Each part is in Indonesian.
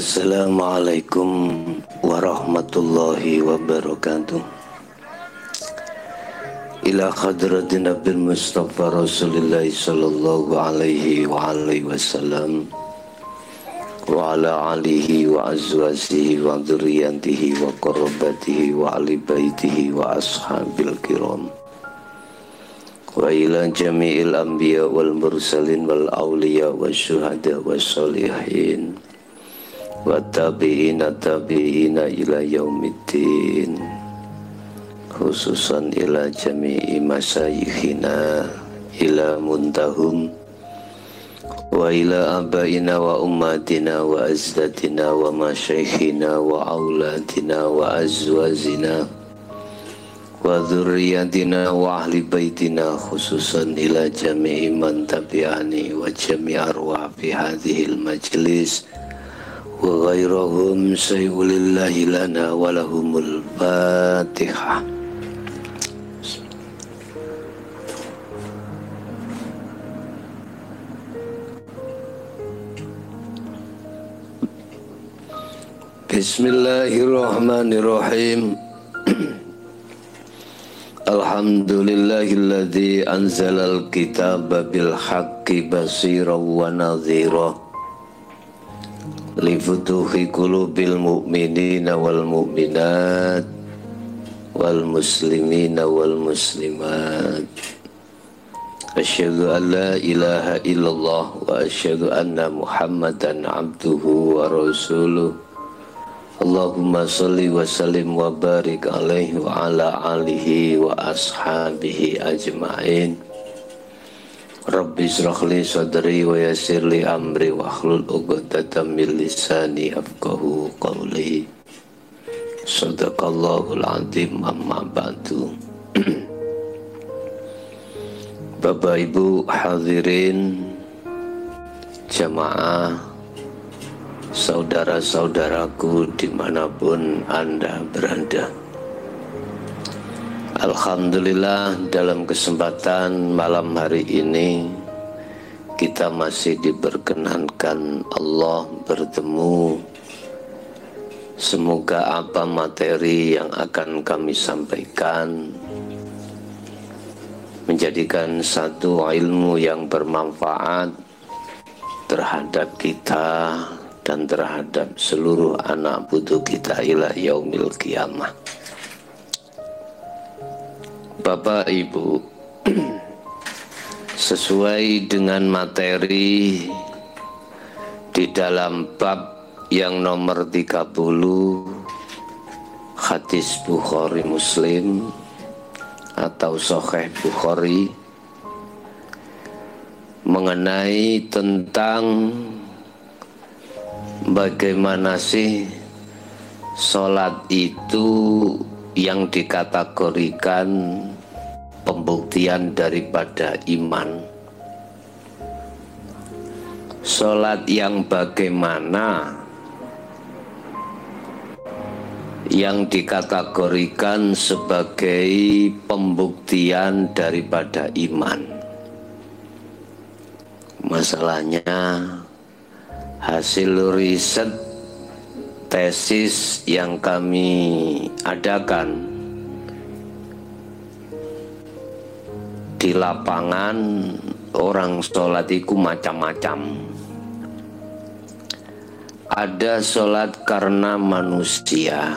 Assalamualaikum warahmatullahi wabarakatuh. Ila hadratin Nabil Mustafa Rasulullah sallallahu alaihi wa alihi wasallam wa ala alihi wa azwajihi wa dzurriyyatihi wa qarabatihi wa ali baitihi wa ashabil kiram wa ila jami'il anbiya wal mursalin wal awliya wa syuhada wa sholihin wa tabi'ina ila yaumiddin, khususan ila jami'i masyayikhina ila muntahum wa ila abaina wa ummatina wa azdatina wa masyaikhina wa auladina wa azwazina wa dzurriyyatina wa ahli baitina, khususan ila jami'i man tabi'ani wa jami'i arwah fi hadhil majlis wa ghairahum sayyulillahi lana wa lahumul fatihah. Bismillahirrahmanirrahim. Alhamdulillahilladzi anzalal kitaba bil haqqi basiran wa nadhira lifutuhi qulubil mu'minina wal mu'minat wal muslimina wal muslimat. Asyhadu an la ilaha illallah wa asyhadu anna Muhammadan abduhu wa rasuluh. Allahumma salli wa sallim wa barik alaihi wa ala alihi wa ashabihi ajma'in. Rabbi israh li sadri wa yassir li amri wa hlul 'uqdatam min lisani yafqahu qawli. Shadaqallahul azim, amma ba'du. Bapak Ibu hadirin jamaah, saudara-saudaraku dimanapun Anda berada, alhamdulillah dalam kesempatan malam hari ini kita masih diperkenankan Allah bertemu. Semoga apa materi yang akan kami sampaikan menjadikan satu ilmu yang bermanfaat terhadap kita dan terhadap seluruh anak putu kita ila yaumil qiyamah. Bapak Ibu, sesuai dengan materi di dalam bab yang nomor 30 hadis Bukhari Muslim atau Sahih Bukhari mengenai tentang bagaimana sih sholat itu yang dikategorikan pembuktian daripada iman. Sholat yang bagaimana yang dikategorikan sebagai pembuktian daripada iman. Masalahnya hasil riset tesis yang kami adakan di lapangan, orang sholat itu macam-macam. Ada sholat karena manusia,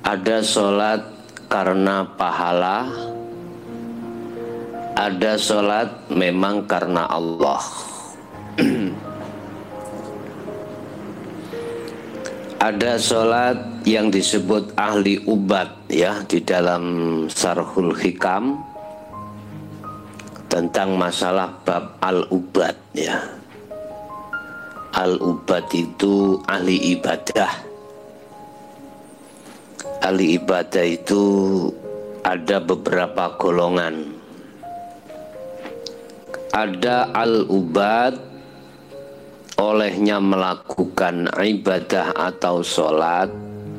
ada sholat karena pahala, ada sholat memang karena Allah. Ada sholat yang disebut ahli ubad, ya, di dalam Sarhul Hikam tentang masalah bab al-ubad, ya. Al-ubad itu ahli ibadah. Ahli ibadah itu ada beberapa golongan. Ada al-ubad, olehnya melakukan ibadah atau sholat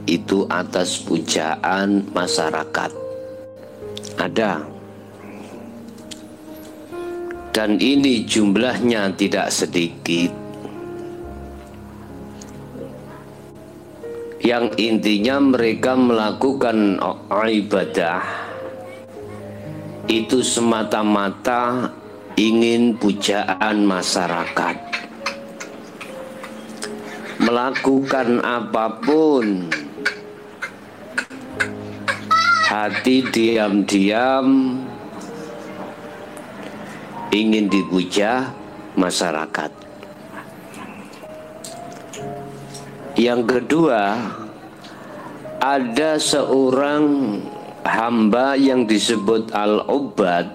itu atas pujaan masyarakat. Ada. Dan ini jumlahnya tidak sedikit. yang intinya mereka melakukan ibadah itu semata-mata ingin pujaan masyarakat, melakukan apapun hati diam-diam ingin dipuja masyarakat. Yang kedua, ada seorang hamba yang disebut al-ubad,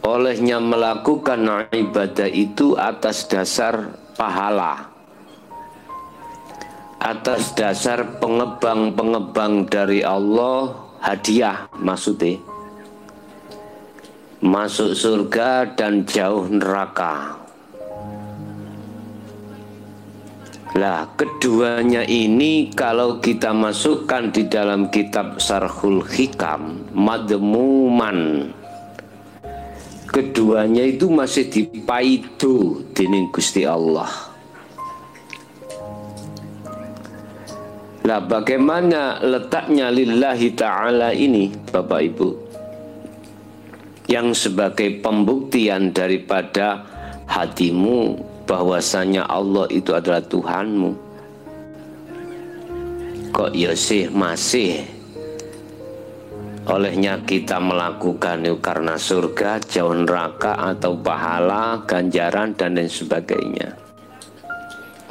olehnya melakukan ibadah itu atas dasar pahala, atas dasar pengebang-pengebang dari Allah, hadiah maksudnya, masuk surga dan jauh neraka. Lah, keduanya ini kalau kita masukkan di dalam kitab Syarhul Hikam, madmuman, keduanya itu masih dipaidu dening Gusti Allah. Lah, bagaimana letaknya lillahi ta'ala ini, Bapak Ibu, yang sebagai pembuktian daripada hatimu bahwasanya Allah itu adalah Tuhanmu? Kok ya sih masih olehnya kita melakukan itu karena surga, jauh neraka, atau pahala, ganjaran, dan lain sebagainya?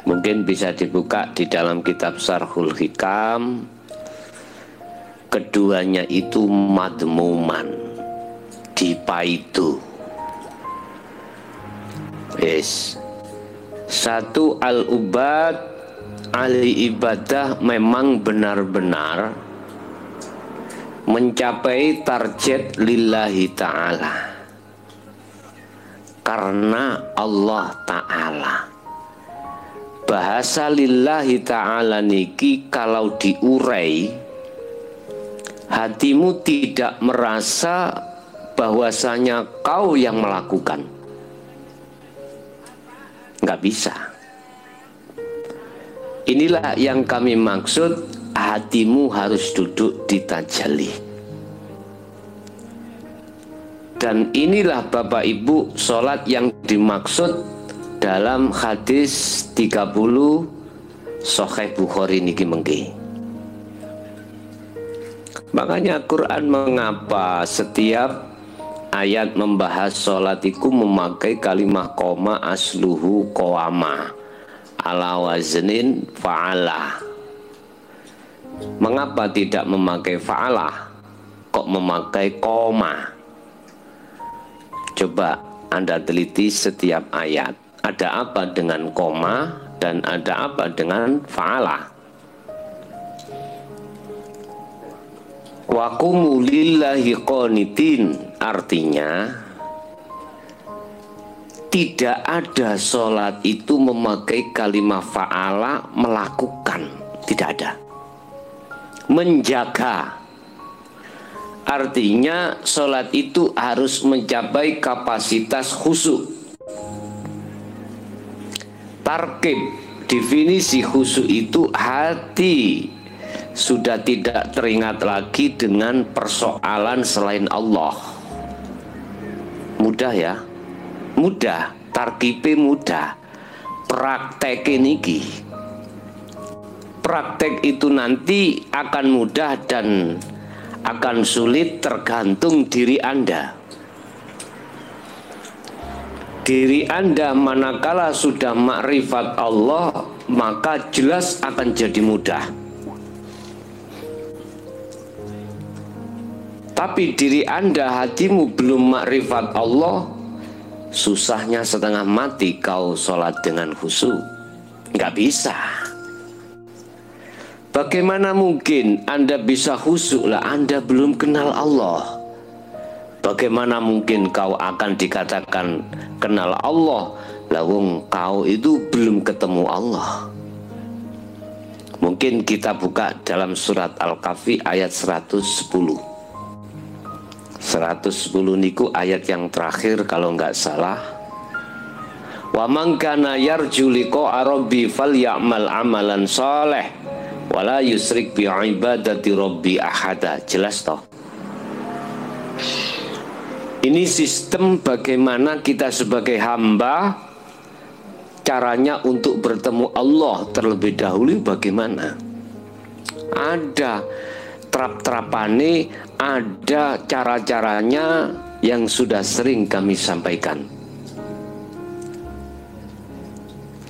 Mungkin bisa dibuka di dalam kitab Syarhul Hikam. Keduanya itu madmuman, dipaidu. Yes. Satu, al-ubad, ahli ibadah memang benar-benar mencapai target lillahi ta'ala karena Allah ta'ala. Bahasa lillahi ta'ala niki kalau diurai, hatimu tidak merasa bahwasanya kau yang melakukan. Nggak bisa. Inilah yang kami maksud, hatimu harus duduk di tajalli. Dan inilah Bapak Ibu sholat yang dimaksud dalam hadis 30 Sahih Bukhari niki mengki. Makanya Quran mengapa setiap ayat membahas sholat itu memakai kalimah koma asluhu qawama ala waznin fa'ala. Mengapa tidak memakai fa'ala, kok memakai koma? Coba Anda teliti setiap ayat, ada apa dengan koma dan ada apa dengan fa'ala. Wa qumu lillahi qanitin, artinya tidak ada sholat itu memakai kalimat fa'ala, melakukan, tidak ada. Menjaga, artinya sholat itu harus mencapai kapasitas khusyuk. Tarkib, definisi khusyuk itu hati sudah tidak teringat lagi dengan persoalan selain Allah. Mudah ya, mudah, tarkibe mudah. Praktek ini, praktek itu nanti akan mudah dan akan sulit tergantung diri Anda. Diri Anda manakala sudah makrifat Allah, maka jelas akan jadi mudah. Tapi diri Anda, hatimu belum makrifat Allah, susahnya setengah mati kau sholat dengan khusyuk. Nggak bisa. Bagaimana mungkin Anda bisa khusyuk lah Anda belum kenal Allah? Bagaimana mungkin kau akan dikatakan kenal Allah lawung kau itu belum ketemu Allah? Mungkin kita buka dalam surat Al-Kahfi ayat 110. 110 niku ayat yang terakhir kalau nggak salah. Wa man kana yarju liqa'a rabbi falyamal amalan shalih wala yusrik bi ibadati rabbi ahada. Jelas toh? Ini sistem bagaimana kita sebagai hamba caranya untuk bertemu Allah terlebih dahulu bagaimana? Ada trap-trapane, ada cara-caranya yang sudah sering kami sampaikan.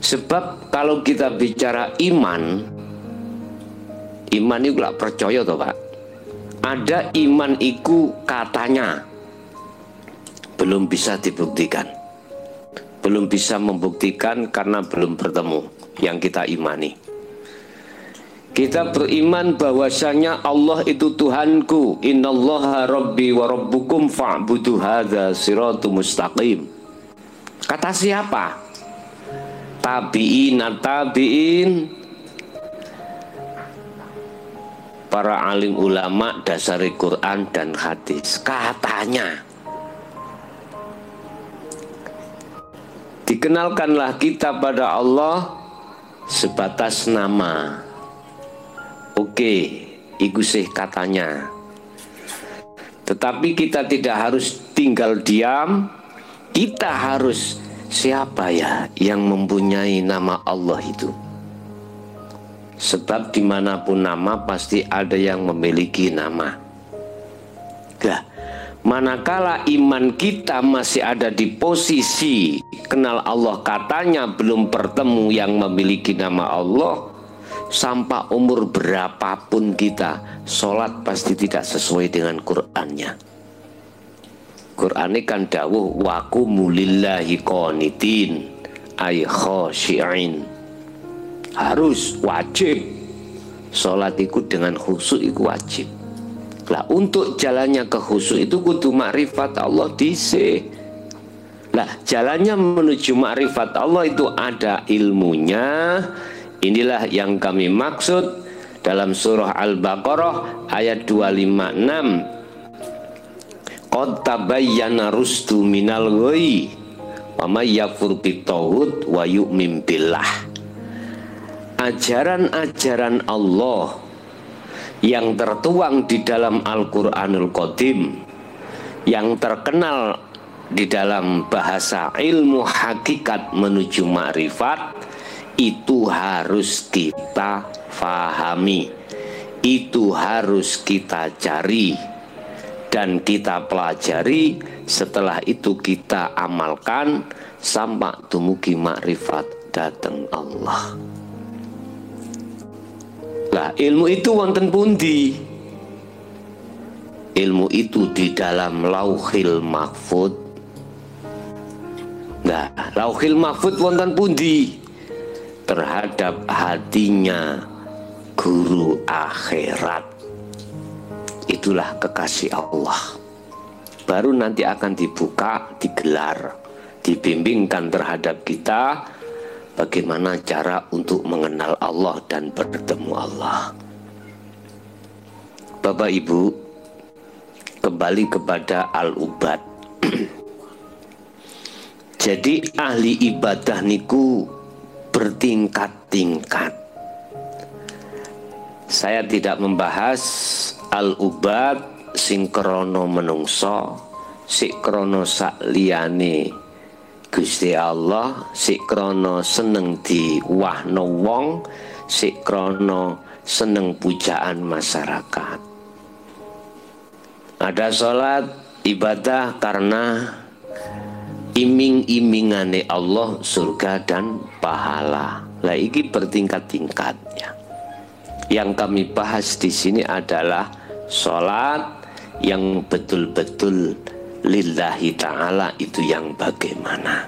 Sebab kalau kita bicara iman itu gak percaya toh Pak. Ada iman iku katanya, belum bisa dibuktikan. Belum bisa membuktikan karena belum bertemu yang kita imani. Kita beriman bahwasanya Allah itu Tuhanku. Innallaha rabbi wa rabbukum fa'budu hadza siratum mustaqim. Kata siapa? Tabi'in, para alim ulama dasari Quran dan hadis. Katanya. Dikenalkanlah kita pada Allah sebatas nama. Oke, iku sih katanya. Tetapi kita tidak harus tinggal diam. Kita harus, siapa ya yang mempunyai nama Allah itu? Sebab dimanapun nama pasti ada yang memiliki nama. Nah, manakala iman kita masih ada di posisi kenal Allah katanya belum bertemu yang memiliki nama Allah, sampai umur berapapun kita sholat pasti tidak sesuai dengan Qur'annya. Qur'an ini kan dawuh wa qumu lillahi qanitin ay khashi'in. Harus wajib sholat itu dengan khusyuk itu wajib. Lah untuk jalannya ke khusyuk itu kudu makrifat Allah dhisik. Lah jalannya menuju makrifat Allah itu ada ilmunya. Inilah yang kami maksud dalam surah Al-Baqarah ayat 256. Qad tabayyana rusdu minal ghayy wa may yakfur bit-taghut wa yu'min billah. Ajaran-ajaran Allah yang tertuang di dalam Al-Qur'anul Qadim, yang terkenal di dalam bahasa ilmu hakikat menuju makrifat, itu harus kita fahami, itu harus kita cari dan kita pelajari. Setelah itu kita amalkan sampai dumugi makrifat datang Allah. Lah ilmu itu wonten pundi? Ilmu itu di dalam Lauhil Mahfud. Nah, Lauhil Mahfud wonten pundi? Terhadap hatinya guru akhirat. Itulah kekasih Allah. Baru nanti akan dibuka, digelar, dibimbingkan terhadap kita bagaimana cara untuk mengenal Allah dan bertemu Allah. Bapak Ibu, kembali kepada Al-Ubad. Jadi ahli ibadah niku bertingkat-tingkat. Saya tidak membahas Al-Ubad sing krana menungso, sik krana sak liyane Gusti Allah, sik krana seneng diwahno wong, sik krana seneng pujaan masyarakat. Ada sholat ibadah karena iming-imingane Allah surga dan pahala. Lah iki bertingkat-tingkatnya. Yang kami bahas di sini adalah sholat yang betul-betul lillahi ta'ala, itu yang bagaimana?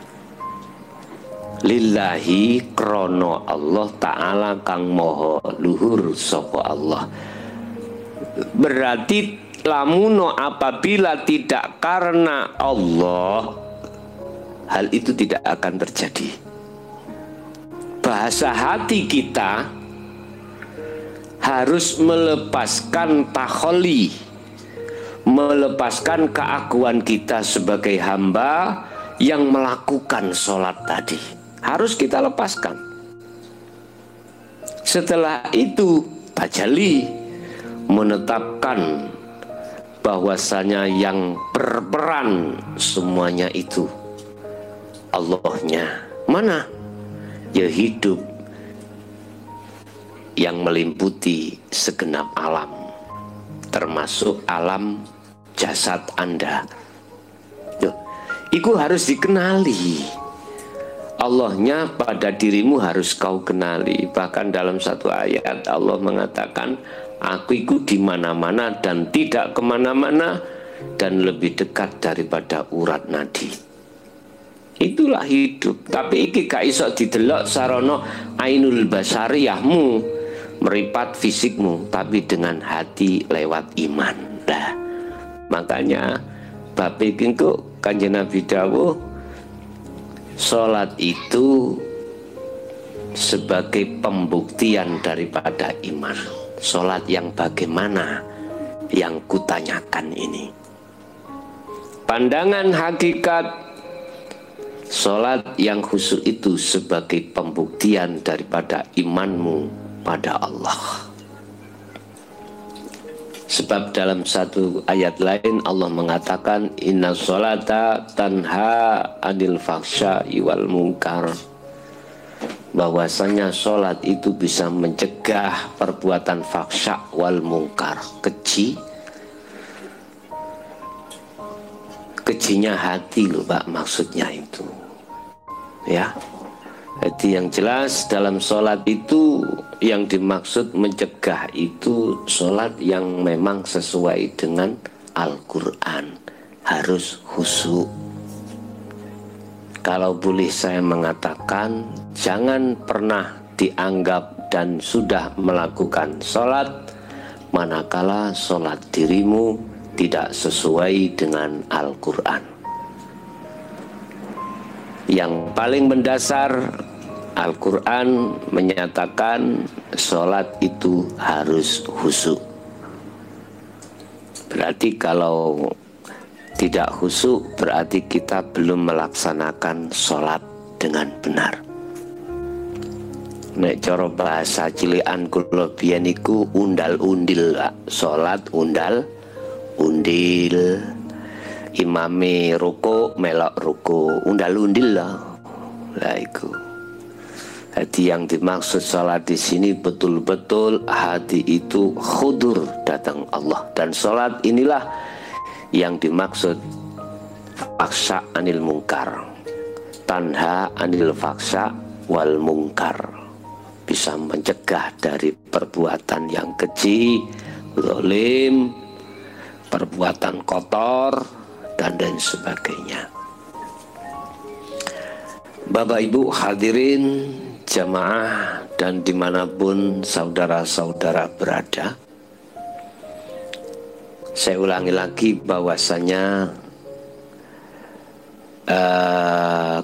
Lillahi krono Allah ta'ala kang moho luhur sapa Allah. Berarti lamuno apabila tidak karena Allah, hal itu tidak akan terjadi. Bahasa hati kita harus melepaskan takholi, melepaskan keakuan kita sebagai hamba yang melakukan sholat tadi. Harus kita lepaskan. Setelah itu tajalli, menetapkan bahwasanya yang berperan semuanya itu Allahnya. Mana? Ya hidup yang meliputi segenap alam, termasuk alam jasad Anda. Itu harus dikenali. Allahnya pada dirimu harus kau kenali. Bahkan dalam satu ayat Allah mengatakan, aku itu di mana-mana dan tidak kemana-mana dan lebih dekat daripada urat nadi. Itulah hidup. Tapi iki gak iso didelok sarono ainul basariyahmu, meripat fisikmu, tapi dengan hati lewat iman. Nah, makanya bab iki Kanjeng Nabi dawuh, salat itu sebagai pembuktian daripada iman. Salat yang bagaimana yang kutanyakan ini. Pandangan hakikat salat yang khusyuk itu sebagai pembuktian daripada imanmu pada Allah. Sebab dalam satu ayat lain Allah mengatakan, inna sholata tanha anil faksya'i wal munkar, bahwasanya sholat itu bisa mencegah perbuatan faksya wal munkar, kejinya hati loh Pak, maksudnya itu ya. Jadi yang jelas dalam sholat itu yang dimaksud mencegah itu sholat yang memang sesuai dengan Al-Quran, harus khusyuk. Kalau boleh saya mengatakan, jangan pernah dianggap dan sudah melakukan sholat manakala sholat dirimu tidak sesuai dengan Al-Quran. Yang paling mendasar, Al-Quran menyatakan sholat itu harus khusyuk. Berarti kalau tidak khusyuk berarti kita belum melaksanakan sholat dengan benar. Nek cara bahasa cilikan kula biyen iku undal-undil, sholat undal-undil. Imame ruku melok ruku, undal-undil lah. Lah iku. Jadi yang dimaksud salat di sini betul-betul hati itu khudur datang Allah, dan salat inilah yang dimaksud faksa anil mungkar, tanha anil faksa wal mungkar, bisa mencegah dari perbuatan yang keji, zalim, perbuatan kotor dan lain sebagainya. Bapak Ibu hadirin jamaah dan dimanapun saudara-saudara berada, saya ulangi lagi bahwasanya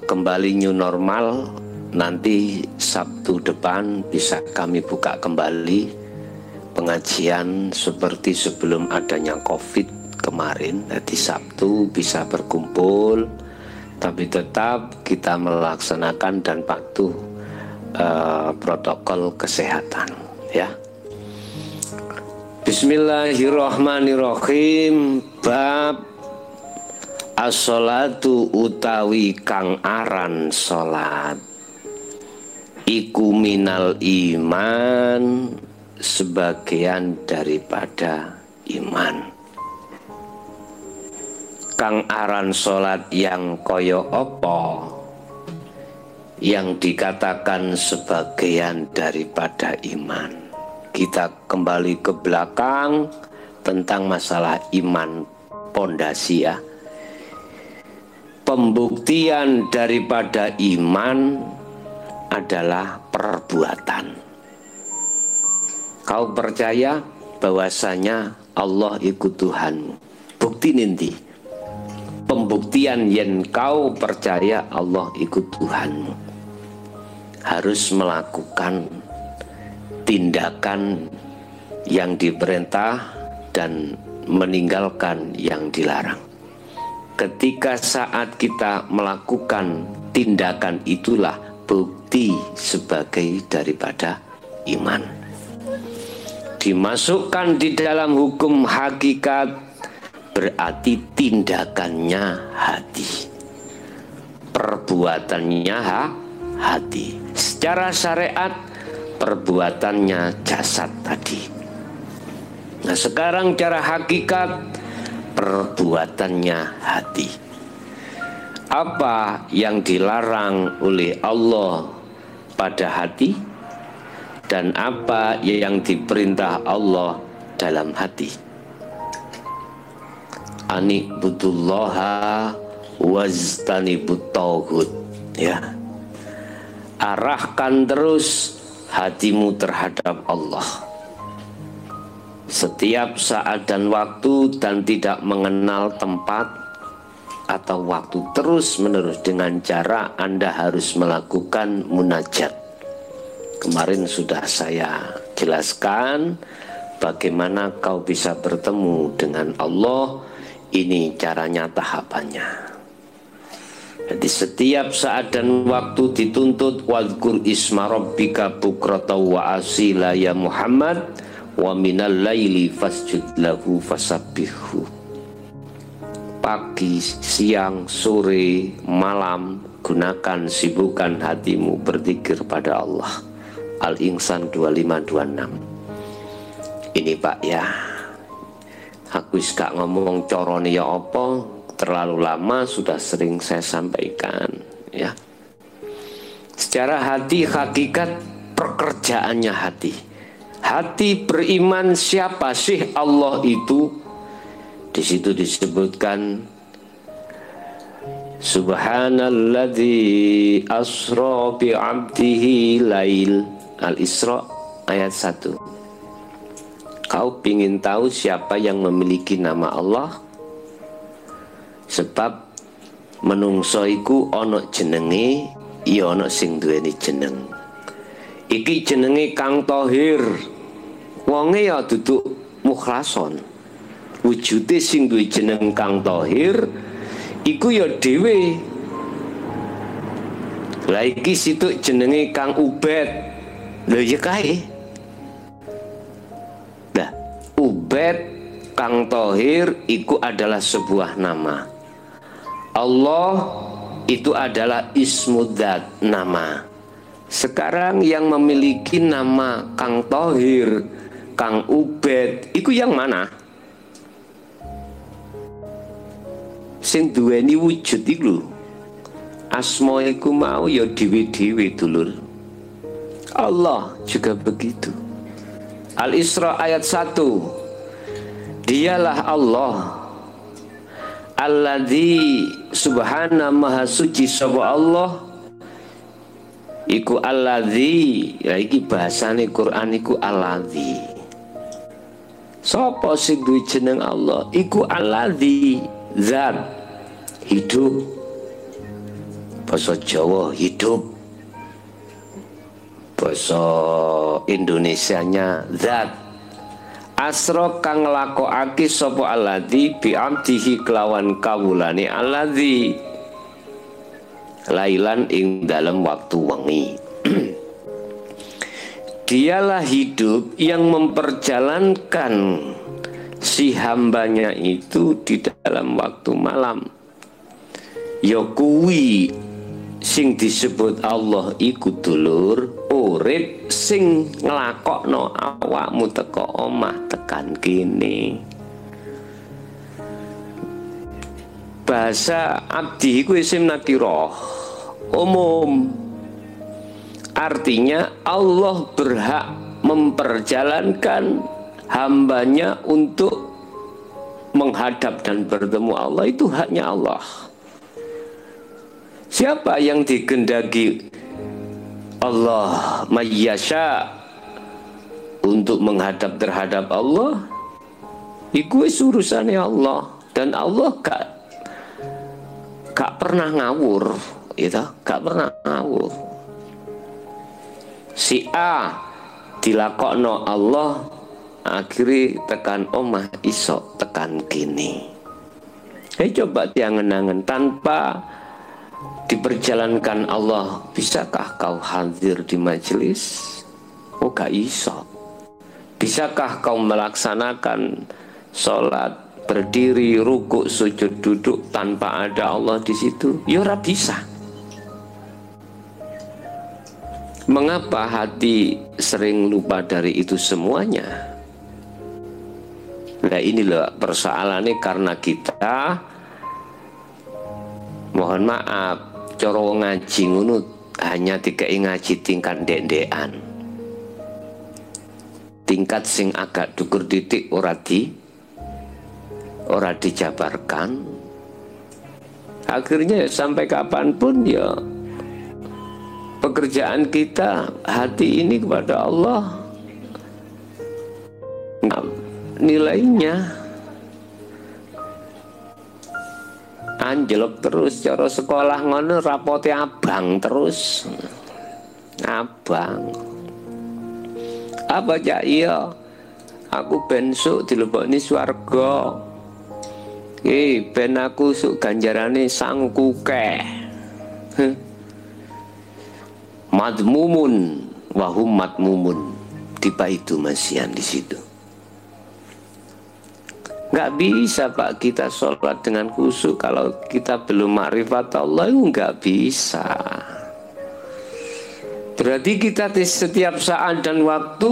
kembali new normal. Nanti Sabtu depan bisa kami buka kembali pengajian seperti sebelum adanya COVID kemarin. Jadi Sabtu bisa berkumpul, tapi tetap kita melaksanakan dan patuh protokol kesehatan ya. Bismillahirrahmanirrahim. Bab as-sholatu utawi kang aran salat iku minal iman, sebagian daripada iman. Kang aran salat yang koyo opo yang dikatakan sebagian daripada iman. Kita kembali ke belakang tentang masalah iman, pondasi ya. Pembuktian daripada iman adalah perbuatan. Kau percaya bahwasanya Allah ikut Tuhanmu. Bukti nanti. Pembuktian yang kau percaya Allah ikut Tuhanmu, harus melakukan tindakan yang diperintah dan meninggalkan yang dilarang. Ketika saat kita melakukan tindakan itulah bukti sebagai daripada iman. dimasukkan di dalam hukum hakikat berarti tindakannya hati, perbuatannya hati. Secara syariat perbuatannya jasad tadi. Nah sekarang cara hakikat perbuatannya hati. Apa yang dilarang oleh Allah pada hati dan apa yang diperintah Allah dalam hati? Ani'budullaha wajtanibut tauhid, ya. Arahkan terus hatimu terhadap Allah setiap saat dan waktu dan tidak mengenal tempat atau waktu, terus menerus dengan cara Anda harus melakukan munajat. Kemarin sudah saya jelaskan bagaimana kau bisa bertemu dengan Allah. Ini caranya, tahapannya. Jadi setiap saat dan waktu dituntut wadhkur isma rabbika bukrata wa asila ya Muhammad wa minal laili fasjud lahu fasabbihu. Pagi, siang, sore, malam, gunakan, sibukkan hatimu berzikir pada Allah. Al-Insan 2526. Ini Pak ya, aku gak ngomong corone ya apa, terlalu lama sudah sering saya sampaikan ya. Secara hati, hakikat pekerjaannya hati. Hati beriman siapa sih Allah itu? Di situ disebutkan Subhanalladzi asra bi 'abdihi lail. Al-Isra ayat 1. Kau pingin tahu siapa yang memiliki nama Allah? Sebab menungso iku ana jenenge, ya ana sing duweni jeneng. Iki jenenge Kang Thohir. Wonge ya duduk mukhlason. Wujude sing duwe jeneng Kang Thohir iku ya dhewe. Lah iki situ jenenge Kang Ubed. Lho ya kae. Ubed, Kang Thohir itu adalah sebuah nama. Allah itu adalah ismudzat, nama. Sekarang yang memiliki nama Kang Thohir, Kang Ubed, itu yang mana? Sing duweni wujud iku. Asma iku mau ya dhewe-dhewe dulur. Allah juga begitu. Al-Isra ayat 1. Dialah Allah alladzi subhana maha suci sapa Allah iku alladzi. Ya iki bahasane Quran iku alladzi. Sapa sing duwe jeneng Allah? Iku alladzi, zat hidup. Basa Jawa hidup. Basa Indonesianya zat. Asra kang nglakokake sapa alladzi bi amdihi kelawan kawulane alladzi lailan ing dalam waktu wengi. Dialah hidup yang memperjalankan si hambanya itu di dalam waktu malam. Ya kuwi sing disebut Allah iku dulur urip sing nglakokno awakmu teko omah tekan kene. Bahasa abdi iku isim nakirah umum, artinya Allah berhak memperjalankan hambanya untuk menghadap dan bertemu Allah. Itu haknya Allah. Siapa yang dikehendaki Allah mayyasha untuk menghadap terhadap Allah, iku wis urusane Allah. Dan Allah gak pernah ngawur, gitu, gak pernah ngawur. Si A dilakokno Allah, akhirnya tekan omah isok tekan kini. Coba diangen-angen tanpa diperjalankan Allah, bisakah kau hadir di majelis? Oh gak iso. Bisakah kau melaksanakan sholat berdiri, rukuk, sujud, duduk tanpa ada Allah di situ? Ya ora bisa. Mengapa hati sering lupa dari itu semuanya? Nah ini loh persoalannya, karena kita mohon maaf coro ngaji ngunut hanya dikai ngaji tingkat dendean, tingkat sing agak dukur titik ora dijabarkan. Akhirnya sampai kapanpun ya pekerjaan kita hati ini kepada Allah nilainya anjlok terus. Cara sekolah ngono rapote abang terus, abang apa cak? Iya aku bensuk dilebokne swarga, ben aku suk ganjarane sangkuke. Madmumun wahum madmumun, tiba itu masihan di situ. Nggak bisa Pak kita sholat dengan khusyuk kalau kita belum makrifat Allah, itu nggak bisa. Berarti kita di setiap saat dan waktu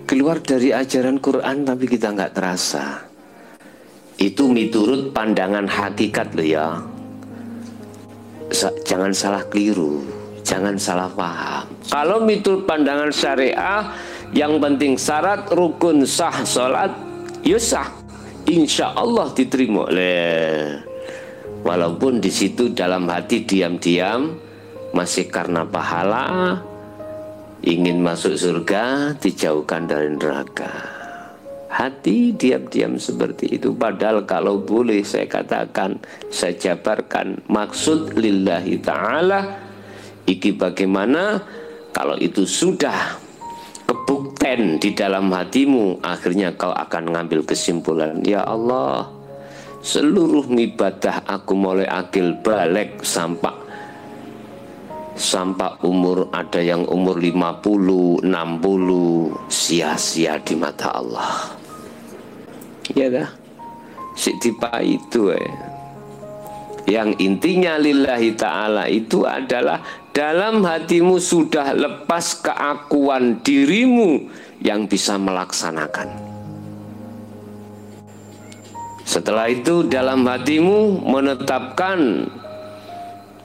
keluar dari ajaran Quran tapi kita nggak terasa. Itu miturut pandangan hakikat loh ya. Jangan salah keliru, jangan salah paham. Kalau miturut pandangan syariah, yang penting syarat rukun sah sholat, ya sah, insya Allah diterima. Walaupun di situ dalam hati diam-diam masih karena pahala, ingin masuk surga, dijauhkan dari neraka. Hati diam-diam seperti itu. Padahal kalau boleh saya katakan, saya jabarkan maksud lillahi ta'ala iki bagaimana kalau itu sudah kebukten di dalam hatimu, akhirnya kau akan ngambil kesimpulan, ya Allah, seluruh ibadah aku mulai akil balik sampai umur, ada yang umur 50, 60, sia-sia di mata Allah. Ya dah, si tipe itu yang intinya lillahi ta'ala itu adalah dalam hatimu sudah lepas keakuan dirimu yang bisa melaksanakan. Setelah itu dalam hatimu menetapkan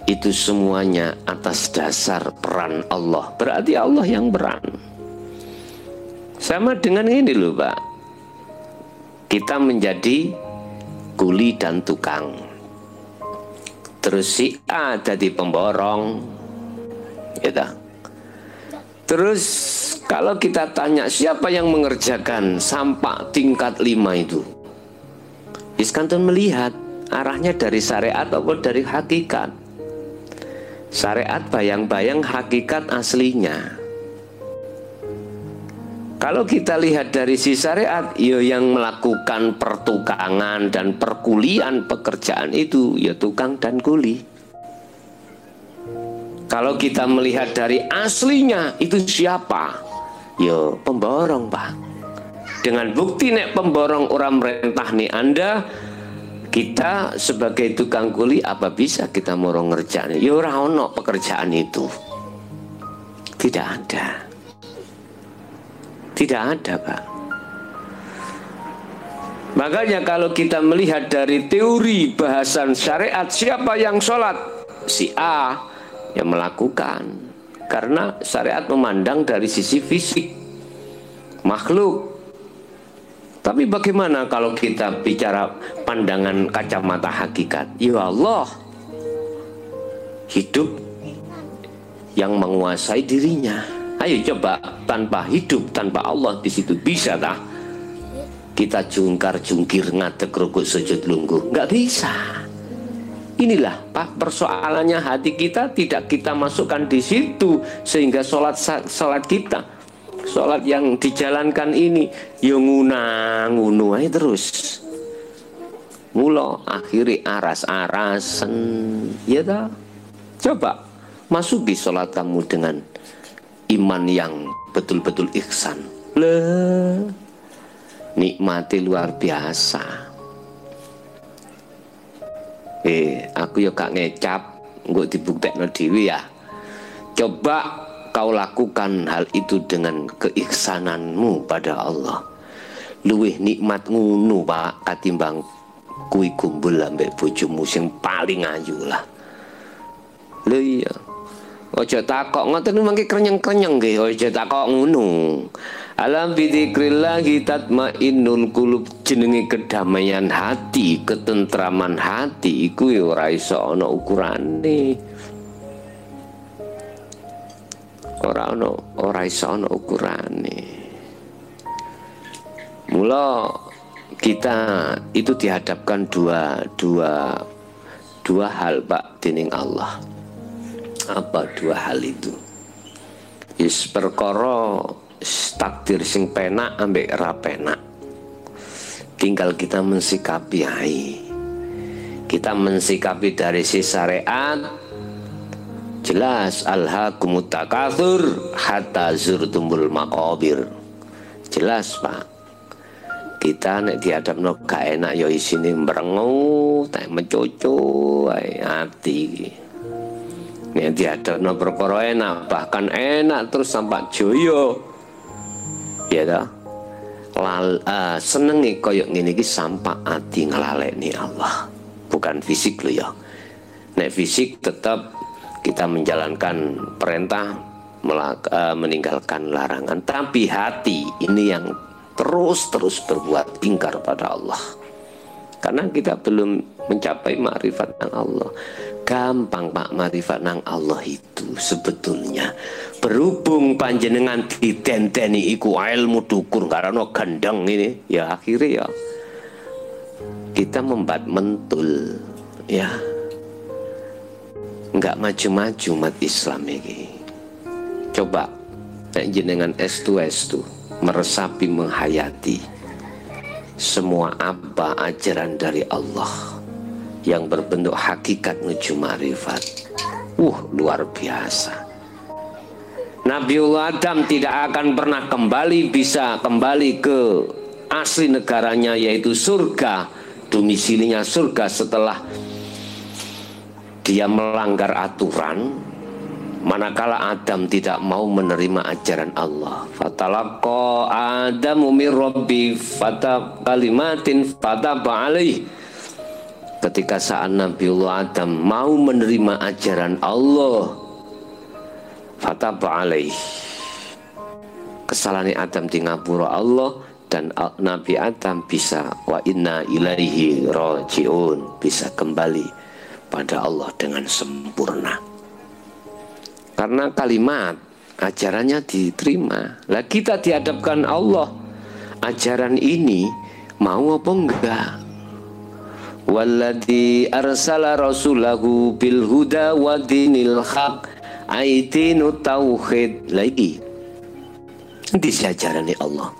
itu semuanya atas dasar peran Allah. Berarti Allah yang peran. Sama dengan ini loh Pak, kita menjadi kuli dan tukang. Terus si A jadi pemborong, gitu. Terus kalau kita tanya siapa yang mengerjakan sampah tingkat 5 itu, Iskandar melihat arahnya dari syariat atau dari hakikat. Syariat bayang-bayang, hakikat aslinya. Kalau kita lihat dari si syariat, ya yang melakukan pertukangan dan perkulian pekerjaan itu ya tukang dan kuli. Kalau kita melihat dari aslinya itu siapa? Ya pemborong Pak. Dengan bukti nek pemborong orang merentah nih Anda, kita sebagai tukang kuli apa bisa kita mau ngerjain? Ya ora ono pekerjaan itu. Tidak ada. Tidak ada Pak. Makanya kalau kita melihat dari teori bahasan syariat, siapa yang sholat? Si A yang melakukan. Karena syariat memandang dari sisi fisik makhluk. Tapi bagaimana kalau kita bicara pandangan kacamata hakikat? Ya Allah, hidup yang menguasai dirinya. Ayo coba tanpa hidup, tanpa Allah di situ bisa tak? Kita jungkar-jungkir ngadeg rukuk sujud lungguh, nggak bisa. Inilah Pak persoalannya, hati kita tidak kita masukkan di situ sehingga sholat kita, sholat yang dijalankan ini yang ngunu aja terus. Mula akhiri aras-arasen, ya tak? Coba masuki sholat kamu dengan iman yang betul-betul ihsan. Nikmati luar biasa. Aku ya gak ngecap, engko dibuktekno dhewe ya. Coba kau lakukan hal itu dengan keihsananmu pada Allah. Luwih nikmat ngono Pak katimbang kuwi kumpul ambek bojomu sing paling ayu lah. Lho iya. Aja takok ngoten mangke krenyeng-krenyeng nggih, aja takok ngono. Alam bidzikrillahi tatmainnul qulub, jenenge kedamaian hati, ketentraman hati iku ya ora iso ana ukurane. Ora iso ana ukurane. Mula kita itu dihadapkan dua hal Pak dening Allah. Apa dua hal itu? Is perkara takdir sing penak ambek ra penak. Tinggal kita mensikapi ae. Kita mensikapi dari si syariat jelas alhaakumut takatsur hatta zurtumul maqabir. Jelas Pak. Kita nek dihadapno gak enak ya isine mbrengu, tak mencucu ae ati. Nek dihadapno perkara enak, bahkan enak terus sampai joyo. Ya ta? Senenge koyo ngene iki sampai ati nglalekni Allah. Bukan fisik lho ya. Nek fisik tetap kita menjalankan perintah, meninggalkan larangan, tapi hati ini yang terus berbuat ingkar pada Allah karena kita belum mencapai makrifat nang Allah. Gampang Pak makrifat nang Allah itu sebetulnya berhubung panjenengan ditenteni iku ilmu dukur karena gandeng ini ya akhirnya ya kita membat mentul ya nggak maju-maju umat Islam ini. Coba jenengan estu meresapi, menghayati semua apa ajaran dari Allah yang berbentuk hakikat menuju marifat. Luar biasa. Nabiullah Adam tidak akan pernah bisa kembali ke asli negaranya yaitu surga, domisilinya surga setelah dia melanggar aturan. Manakala Adam tidak mau menerima ajaran Allah, fatalaqa Adamu min rabbi kalimatin fataba alaih. Ketika saat Nabiullah Adam mau menerima ajaran Allah, fataba alaih, kesalahan Adam di ngapura Allah dan Nabi Adam bisa wa inna ilaihi rajiun, bisa kembali pada Allah dengan sempurna. Karena kalimat ajarannya diterima. Lah kita dihadapkan Allah, ajaran ini mau apa enggak? Walladzi arsala rasulahu bil huda wa dinil haq aidinu tauhid. Lagi di ajarane Allah.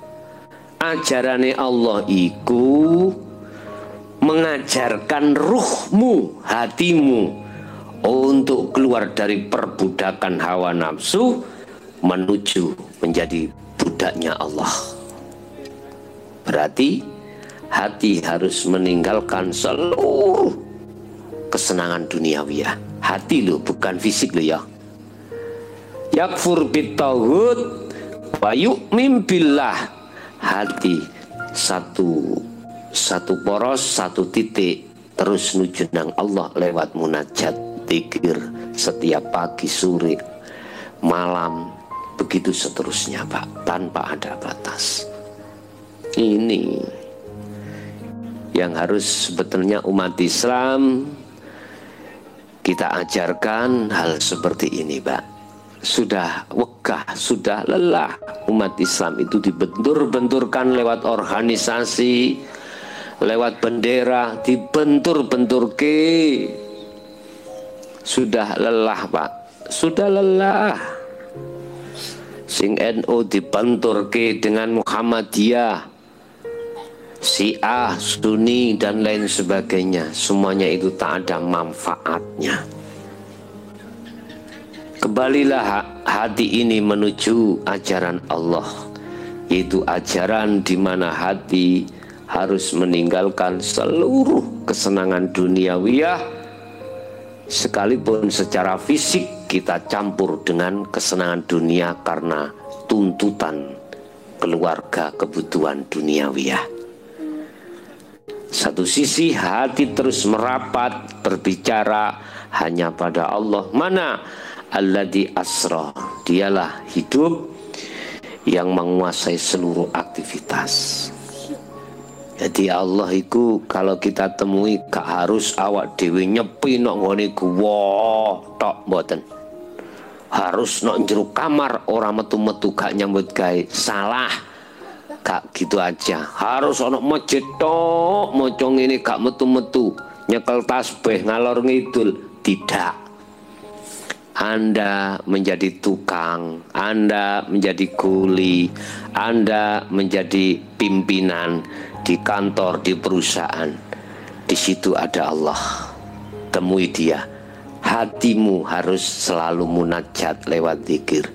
Ajarane Allah iku mengajarkan ruhmu, hatimu untuk keluar dari perbudakan hawa nafsu menuju menjadi budaknya Allah. Berarti hati harus meninggalkan seluruh kesenangan duniawi ya. Hati lo bukan fisik lo ya. Yakfur bitauhud wa yu'min billah. Hati satu poros, satu titik terus nuju nang Allah lewat munajat, zikir setiap pagi, sore, malam, begitu seterusnya Pak, tanpa ada batas. Ini yang harus sebetulnya umat Islam kita ajarkan hal seperti ini Pak. Sudah wegah, sudah lelah umat Islam itu dibentur-benturkan lewat organisasi, lewat bendera, dibentur-benturke. Sudah lelah Pak, sudah lelah. Sing NU dibenturke dengan Muhammadiyah, Syiah, Sunni dan lain sebagainya. Semuanya itu tak ada manfaatnya. Kembalilah hati ini menuju ajaran Allah, yaitu ajaran di mana hati harus meninggalkan seluruh kesenangan duniawiyah, sekalipun secara fisik kita campur dengan kesenangan dunia karena tuntutan keluarga, kebutuhan duniawiyah. Satu sisi hati terus merapat berbicara hanya pada Allah. Mana? Alladzi asra, dialah hidup yang menguasai seluruh aktivitas. Jadi Allah itu kalau kita temui gak harus awak dewi nyepi nok ngene guwa tok mboten. Harus nok jero kamar ora metu-metu gak nyambut gawe. Salah. Gak gitu aja. Harus ono masjid tok maca ngene gak metu-metu, nyekel tasbih ngalor ngidul. Tidak. Anda menjadi tukang, Anda menjadi kuli, Anda menjadi pimpinan di kantor, di perusahaan. Di situ ada Allah. Temui dia. Hatimu harus selalu munajat lewat zikir.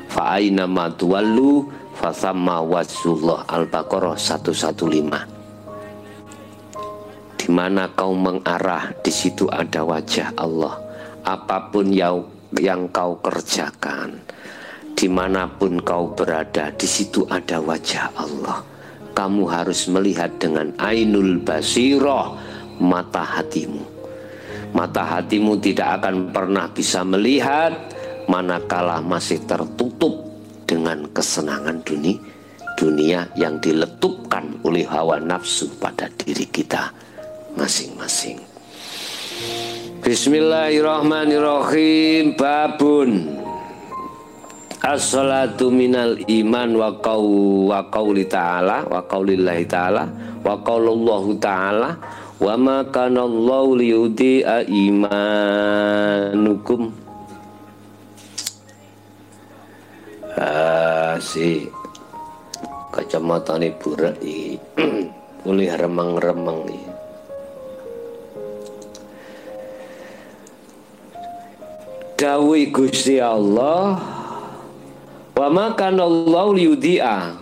Fa aina ma tuwallu fa thamma wajhullah. Al-Baqarah 115. Di mana kau mengarah, di situ ada wajah Allah. Apapun yang kau kerjakan, dimanapun kau berada, di situ ada wajah Allah. Kamu harus melihat dengan ainul basirah, mata hatimu. Mata hatimu tidak akan pernah bisa melihat manakala masih tertutup dengan kesenangan dunia yang diletupkan oleh hawa nafsu pada diri kita masing-masing. Bismillahirrahmanirrahim. Babun as-salatu minal iman wa qauli ta'ala wa qaulillahi ta'ala wa qaulullahu ta'ala wa ma kana Allahu liyudhi'a imanukum. Si kacamata ini burak ini boleh remang-remang ini. Dawuh Gusti Allah, wa ma kana Allahu liyudhi'a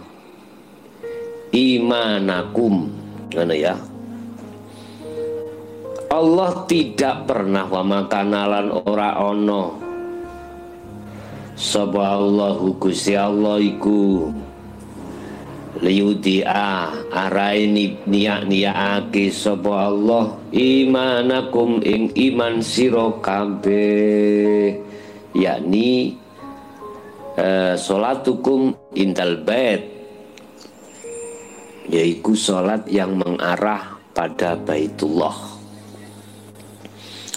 imanakum. Mana ya? Allah tidak pernah wa ma kana lan ora ono sapa Allahu Gusti Allah iku liyudhi'a araini niya-niyaake sapa Allah imanakum ing iman sira kabeh, yakni salatukum indal bait, yaitu salat yang mengarah pada Baitullah.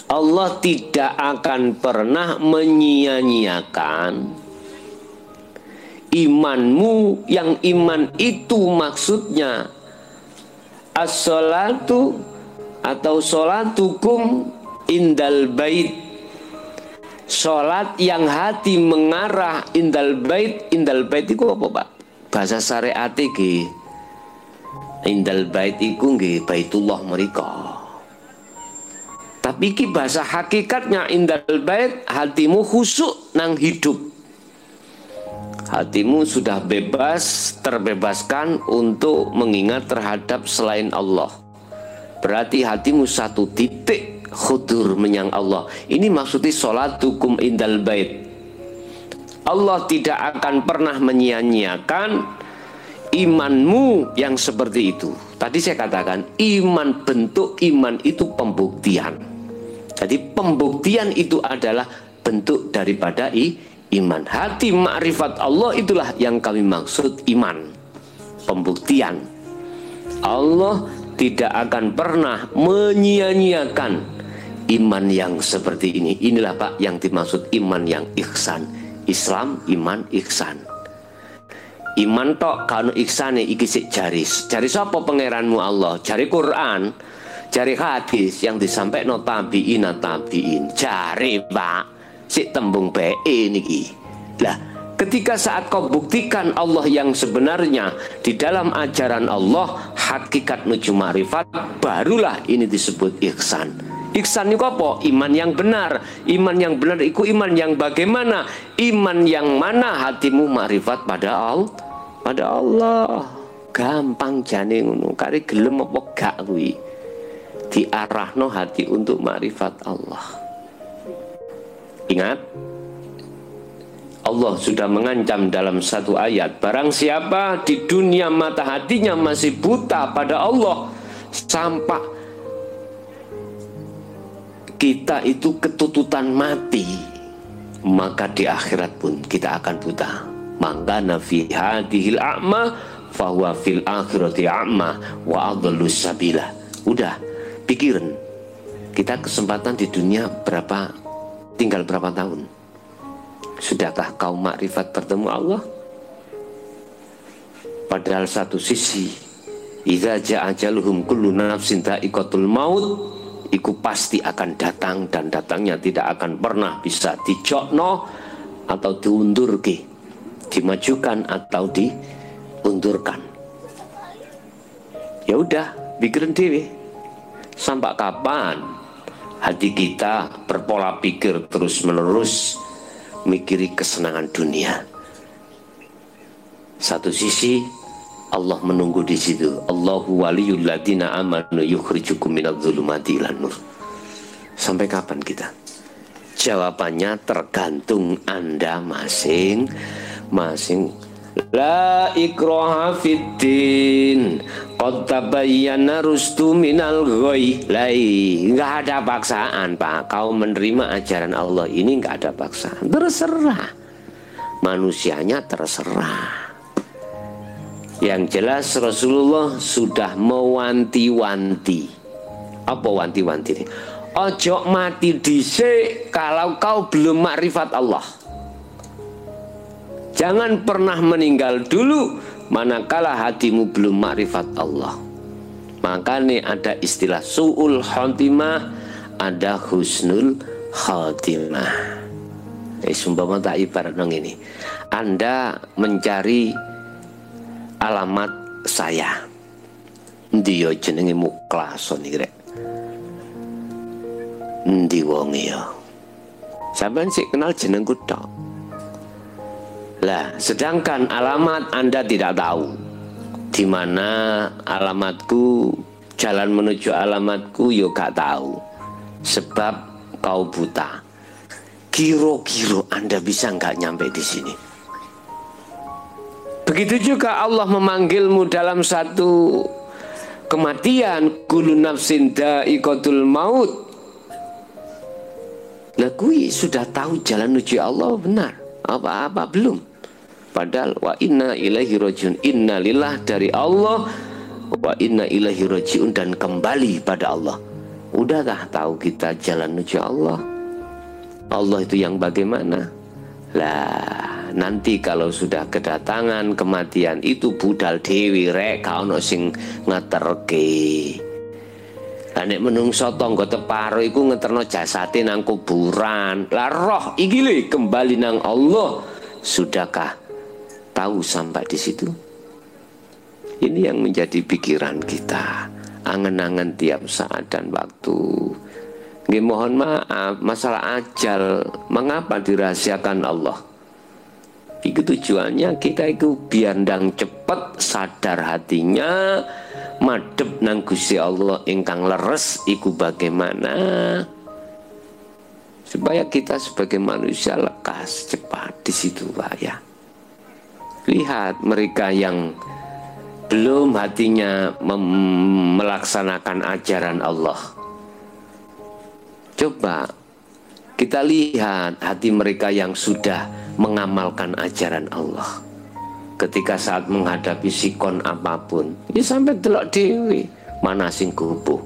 Allah tidak akan pernah menyia-nyiakan imanmu, yang iman itu maksudnya as-salatu atau salatukum indal bait, salat yang hati mengarah indal bait. Indal bait itu apa Pak? Bahasa syariat iki indal bait iku nggih Baitullah mereka. Tapi iki bahasa hakikatnya indal bait, hatimu khusyuk nang hidup. Hatimu sudah bebas, terbebaskan untuk mengingat terhadap selain Allah. Berarti hatimu satu titik khudur menyang Allah. Ini maksudnya sholatukum indal bait. Allah tidak akan pernah menyia-nyiakan imanmu yang seperti itu. Tadi saya katakan iman, bentuk iman itu pembuktian. Jadi pembuktian itu adalah bentuk daripada iman. Hati ma'rifat Allah itulah yang kami maksud iman, pembuktian. Allah tidak akan pernah menyia-nyiakan iman yang seperti ini. Inilah Pak yang dimaksud iman yang ihsan. Islam iman ihsan. Iman tok kanu ihsane iki sik jaris. Jari sapa pangeranmu Allah? Jari Quran, jari hadis yang disampaikan tabi'in. Jari Pak sik tembung BE niki. Lah, ketika saat kau buktikan Allah yang sebenarnya di dalam ajaran Allah, hakikat nuju ma'rifat, barulah ini disebut ihsan. Ihsan niku apa? Iman yang benar. Iman yang benar iku iman yang bagaimana? Iman yang mana hatimu makrifat pada Allah. Gampang jane ngono. Kare gelem apa gak kuwi? Diarahno hati untuk makrifat Allah. Ingat, Allah sudah mengancam dalam satu ayat, barang siapa di dunia mata hatinya masih buta pada Allah sampai kita itu ketututan mati, maka di akhirat pun kita akan buta. Maka nafi hadhil a'ma fahuwa fil akhirati a'ma wa adallus sabila. Udah, pikirin kita kesempatan di dunia berapa, tinggal berapa tahun? Sudahkah kau makrifat bertemu Allah? Padahal satu sisi, idza ja'a ajaluhum kullu nafsin dha'iqatul maut, iku pasti akan datang dan datangnya tidak akan pernah bisa dijokno atau diundurke, dimajukan atau diundurkan. Ya udah, pikirin dewe. Sampai kapan hati kita berpola pikir terus menerus mikiri kesenangan dunia? Satu sisi Allah menunggu di situ. Allahu waliyul ladzina amanu yukhrijukum minadh-dhulumati ilan nur. Sampai kapan kita? Jawabannya tergantung Anda masing-masing. La ikraha fiddin qad tabayyana rusdu minal ghoi. Enggak ada paksaan, Pak. Kau menerima ajaran Allah ini enggak ada paksaan. Terserah. Manusianya terserah. Yang jelas Rasulullah sudah mewanti-wanti. Apa wanti-wanti ini? Ojo mati dhisik kalau kau belum makrifat Allah. Jangan pernah meninggal dulu manakala hatimu belum makrifat Allah. Makanya ada istilah su'ul khotimah, ada husnul khotimah. Sumpama tak ibarat nang ini. Anda mencari alamat saya. Endi yo jenenge Muklason iki rek? Endi wong ya? Sampeyan sik kenal jenengku tok. Lah, sedangkan alamat Anda tidak tahu di mana alamatku, jalan menuju alamatku yo gak tahu. Sebab kau buta. Kira-kira Anda bisa nggak nyampe di sini? Begitu juga Allah memanggilmu dalam satu kematian, kullu nafsin dha'iqatul maut. Lah kui sudah tahu jalan menuju Allah benar? Apa-apa belum? Padahal wa inna ilaihi rajiun, inna lillah dari Allah, wa inna ilaihi rajiun dan kembali pada Allah. Udah dah tahu kita jalan menuju Allah. Allah itu yang bagaimana? Lah nanti kalau sudah kedatangan kematian itu budal dewi rek kaono sing ngeterke. Lah nek menungso tangga teparo iku ngeterno jasate nang kuburan. Lah roh iki lho kembali nang Allah. Sudahkah tahu sampai di situ? Ini yang menjadi pikiran kita, angan-angan tiap saat dan waktu. Nggih mohon maaf, masalah ajal mengapa dirahasiakan Allah? Itu tujuannya kita itu biar ndang cepet sadar hatinya madhep nang Gusti Allah ingkang leres iku bagaimana, supaya kita sebagai manusia lekas cepat di situ Pak ya. Lihat mereka yang belum hatinya melaksanakan ajaran Allah. Coba kita lihat hati mereka yang sudah mengamalkan ajaran Allah. Ketika saat menghadapi sikon apapun, ini sampai delok dewi mana sing kubuh.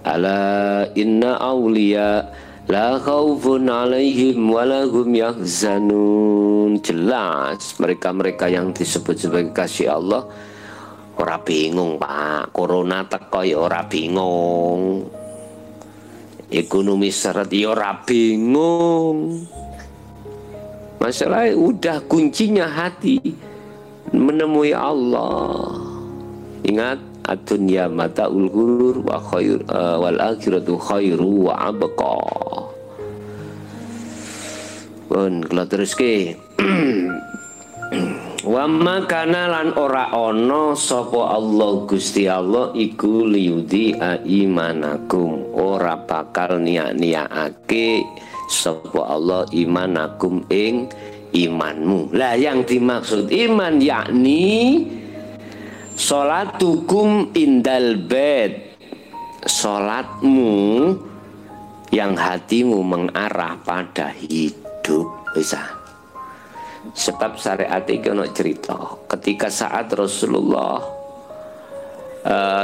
Ala inna awliya la khaufun alaihim walahum yahzanun. Jelas mereka-mereka yang disebut sebagai kasih Allah ora bingung Pak. Corona teko ya ora bingung. Ekonomi seret ya ora bingung. Masalahnya udah kuncinya hati menemui Allah. Ingat ad-dunya mata'ul ghurur wa khair wal akhiratu khairu wa abqa. Pun kula teruske. Wa makana lan ora ana sapa Allah Gusti Allah iku liyudi imanakum, ora bakal niat-niatake sapa Allah imanakum ing imanmu. Lah yang dimaksud iman yakni salatukum indal bait, salatmu yang hatimu mengarah pada hidup. Bisa. Sebab syariat iki ono cerita ketika saat Rasulullah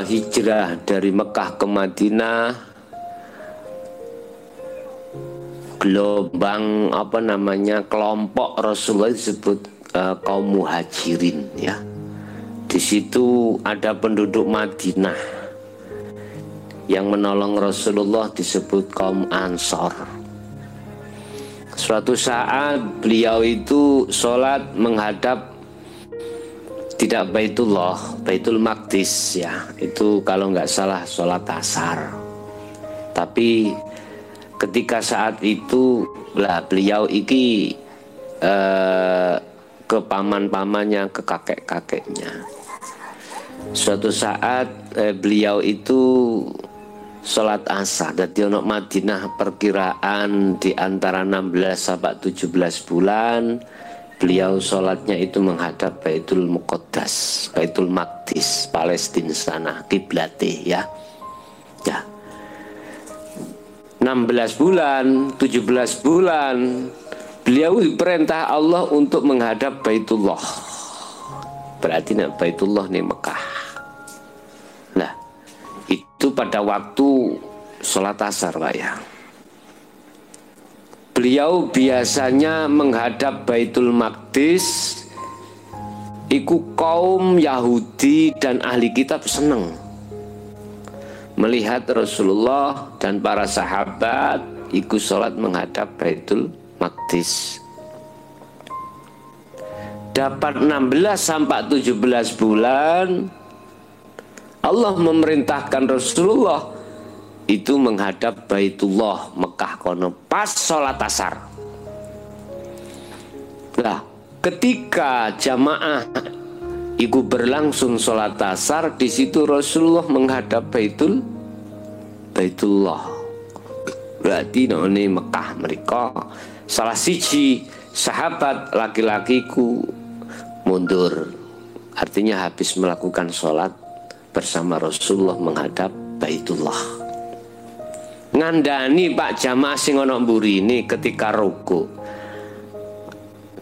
hijrah dari Mekah ke Madinah, gelombang kelompok Rasulullah disebut kaum muhajirin ya. Di situ ada penduduk Madinah yang menolong Rasulullah disebut kaum Ansor. Suatu saat beliau itu sholat menghadap tidak Baitullah, Baitul Maqdis ya. Itu kalau nggak salah sholat asar. Tapi ketika saat itu lah beliau iki ke paman-pamannya, ke kakek-kakeknya. Suatu saat beliau itu sholat asar. Dadi ono Madinah perkiraan di antara 16 sampai 17 bulan. Beliau sholatnya itu menghadap Baitul Muqaddas, Baitul Maqdis, Palestina sana, kiblate ya. Ya. 16 bulan, 17 bulan beliau diperintah Allah untuk menghadap Baitullah. Berarti Baitullah nih Mekah. Nah, itu pada waktu sholat asar Pak ya. Beliau biasanya menghadap Baitul Maqdis. Iku kaum Yahudi dan ahli kitab seneng melihat Rasulullah dan para sahabat ikut sholat menghadap Baitul Maqdis. Dapat 16 sampai 17 bulan Allah memerintahkan Rasulullah itu menghadap Baitullah Mekah kono pas sholat asar. Nah, ketika jamaah itu berlangsung sholat asar, di situ Rasulullah menghadap Baitullah. Berarti none Mekah mereka salah siji sahabat laki-lakiku mundur. Artinya habis melakukan sholat bersama Rasulullah menghadap Baitullah. Ngandani Pak jamaah sing ana mburi ini ketika ruku.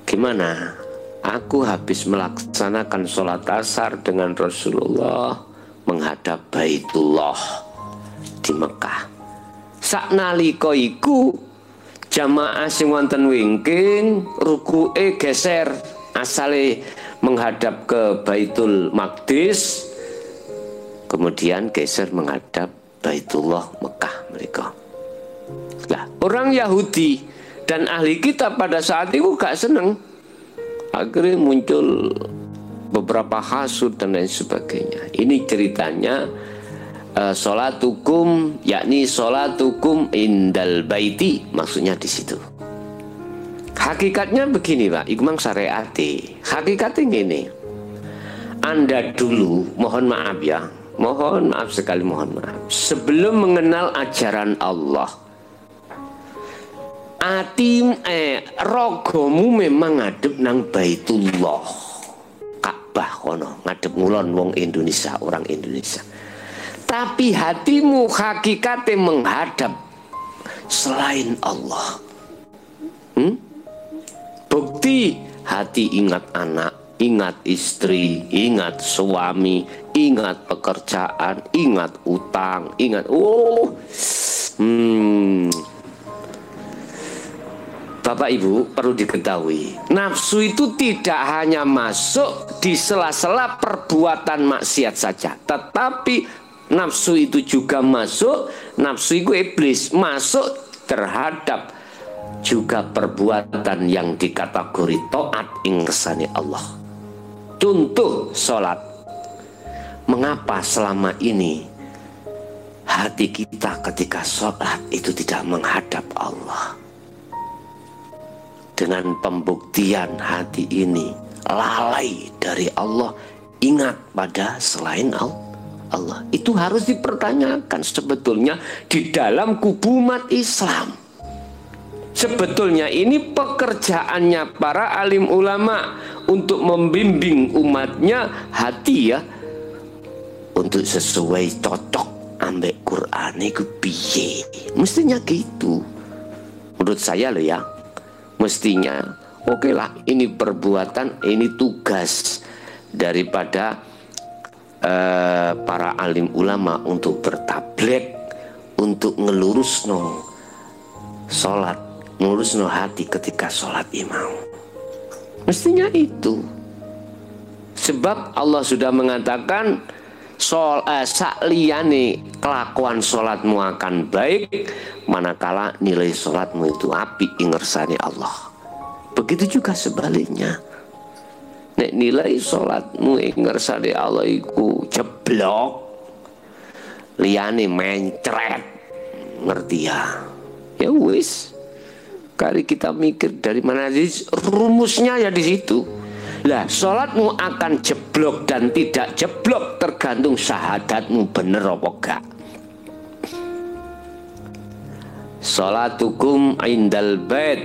Gimana? Aku habis melaksanakan sholat asar dengan Rasulullah menghadap Baitullah di Mekah. Saknalika iku jamaah sing wonten wingking rukuke geser, asale menghadap ke Baitul Maqdis, kemudian geser menghadap Baitullah Mekah mereka. Lah, orang Yahudi dan ahli kitab pada saat itu gak seneng. Akhirnya muncul beberapa hasud dan lain sebagainya. Ini ceritanya sholatukum, yakni sholatukum indal baiti, maksudnya di situ. Hakikatnya begini Pak, ikmang syariati. Hakikatnya gini. Anda dulu, mohon maaf ya, mohon maaf sekali, mohon maaf. Sebelum mengenal ajaran Allah, rogomu memang ngadep nang Baitullah, Ka'bah kono, ngadep ngulon wong Indonesia, orang Indonesia. Tapi hatimu hakikatnya menghadap selain Allah. Bukti hati ingat anak, ingat istri, ingat suami, ingat pekerjaan, ingat utang, ingat Bapak Ibu perlu diketahui, nafsu itu tidak hanya masuk di sela-sela perbuatan maksiat saja, tetapi nafsu itu juga masuk, nafsu itu iblis masuk terhadap juga perbuatan yang dikategori taat ing ngersane Allah. Contoh sholat, mengapa selama ini hati kita ketika sholat itu tidak menghadap Allah. Dengan pembuktian hati ini lalai dari Allah, ingat pada selain Allah. Itu harus dipertanyakan sebetulnya di dalam kubu umat Islam. Sebetulnya ini pekerjaannya para alim ulama untuk membimbing umatnya hati ya, untuk sesuai cocok ambek Quran itu piye. Mestinya gitu. Menurut saya loh ya. Mestinya oke lah, ini perbuatan, ini tugas daripada para alim ulama untuk bertabligh, untuk ngelurusno sholat, ngelurusno hati ketika sholat imam. Mestinya itu. Sebab Allah sudah mengatakan sakliyane kelakuan sholatmu akan baik manakala nilai sholatmu itu apik ing ngersane Allah. Begitu juga sebaliknya. Nek nilai sholatmu ing ngersane Allah iku jeblok, liyane mencret, ngerti ya? Ya wis. Kali kita mikir dari mana rumusnya ya di situ. Lah, sholatmu akan jeblok dan tidak jeblok tergantung syahadatmu bener apa gak. Sholatukum indal bait,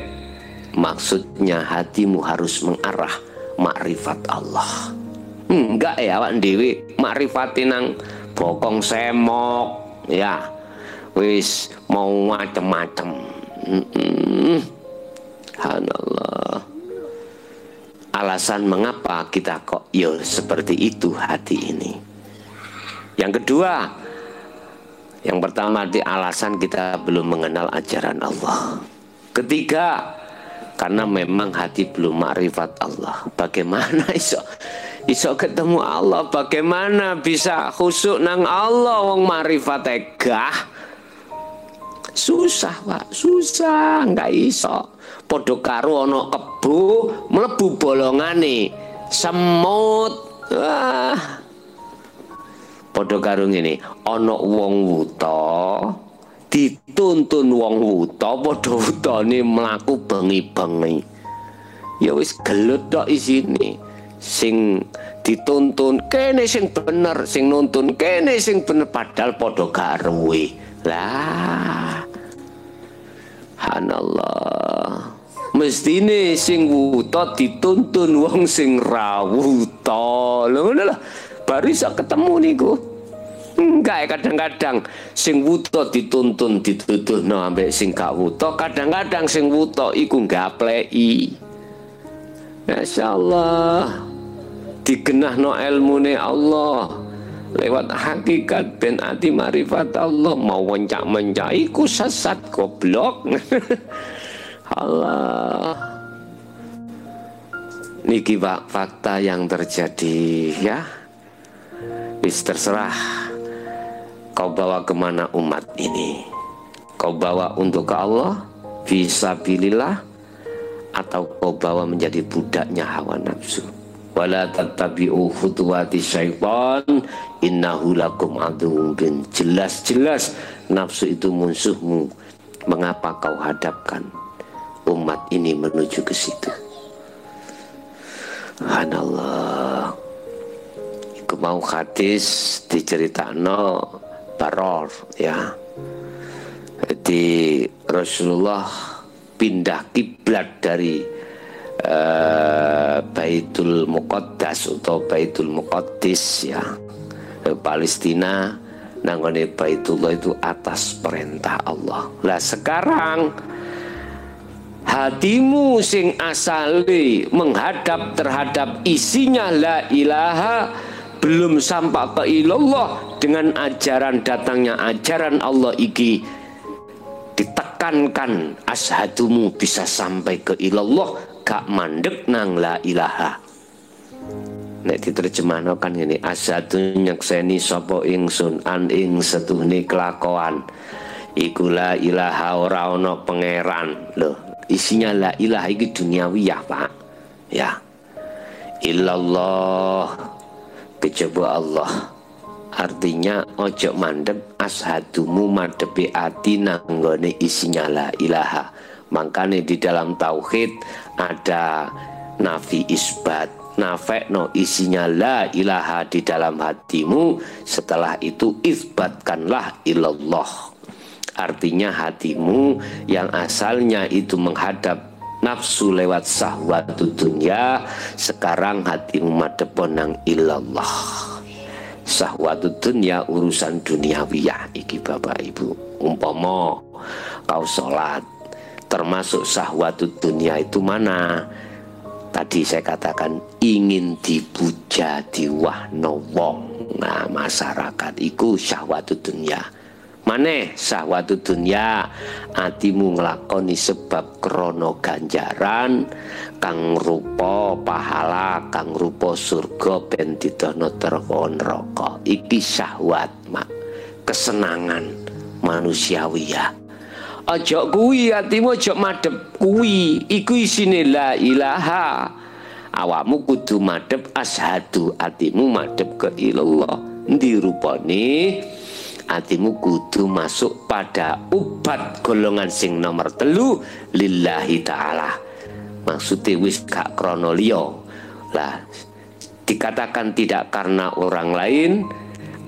maksudnya hatimu harus mengarah makrifat Allah. Enggak ya awak dhewe makrifate nang bokong semok ya. Wis mau macem-macem. Subhanallah. Alasan mengapa kita kok seperti itu hati ini. Yang kedua, yang pertama di alasan kita belum mengenal ajaran Allah. Ketiga, karena memang hati belum makrifat Allah. Bagaimana iso ketemu Allah? Bagaimana bisa khusyuk nang Allah wong makrifat gah? Susah Pak, susah, nggak iso. Podo karo ana kebo mlebu bolongane semut. Podo karo ngene, ana wong wuta dituntun wong wuta, padha wutane mlaku bengi-bengi. Ya wis gelut tok isine. Sing dituntun kene sing bener, sing nuntun kene sing bener, padahal padha gak ruwe. Lah. Subhanallah. Mestine sing wuta dituntun wong sing ra wuta. Lho ngono lho. Baru iso ketemu niku. Enggak, kadang-kadang sing wuta dituntun dituduhno ambek sing gak wuta, kadang-kadang sing wuta iku gapleki. Masyaallah. Digenahno ilmune Allah lewat hakikat ben ati marifat Allah, mau wencak-mencak iku sesat goblok. Allah. Niki Pak fakta yang terjadi ya. Wis terserah kau bawa kemana umat ini. Kau bawa untuk ke Allah fisabilillah, atau kau bawa menjadi budaknya hawa nafsu. Wala tattabi'u khutuwati syaitan innahu lakum aduwwun bin. Jelas-jelas nafsu itu musuhmu. Mengapa kau hadapkan umat ini menuju ke situ? Subhanallah. Iku mau hadis diceritakno Baror ya. Jadi Rasulullah pindah kiblat dari Baitul Muqaddas atau Baitul Muqaddis ya, Palestina nangone Baitullah itu atas perintah Allah. Lah sekarang hatimu sing asali menghadap terhadap isinya la ilaha belum sampai ke ilallah, dengan ajaran datangnya ajaran Allah iki ditekankan ashadumu bisa sampai ke ilallah, gak mandek nang la ilaha. Nek diterjemahno kan ngene, ashadu nyekseni sapa ingsun an ing setuhne kelakuan iku la ilaha ora ana pangeran. Loh, isinya la ilaha iki duniawiyah, Pak. Ya. Illallah, kejaba Allah. Artinya ojo mandep ashadumu madepi ati nanggone isinya la ilaha. Makanya di dalam tauhid ada nafi isbat, nafekno isinya la ilaha di dalam hatimu. Setelah itu isbatkanlah ilallah. Artinya hatimu yang asalnya itu menghadap nafsu lewat syahwatu dunya, sekarang hatimu madepon nang ilallah. Syahwatu dunya urusan duniawiyah iki Bapak Ibu. Umpama kau sholat, termasuk syahwatu dunya itu mana? Tadi saya katakan ingin dipuja diwahno wong. Nah, masyarakat iku syahwatu dunya. Maneh syahwatu dunya atimu nglakoni sebab krono ganjaran kang rupa pahala, kang rupa surga ben didono terko neraka. Iki syahwat, mak, kesenangan manusiawi ya. Aja kuwi atimu aja madhep kuwi. Iku isine la ilaha. Awakmu kudu madhep asyhadu, atimu madhep ke ilallah. Ndi rupane atimu kudu masuk pada ubat golongan sing nomor 3 lillahi ta'ala. Maksudnya wis gak krono liya. Lah dikatakan tidak karena orang lain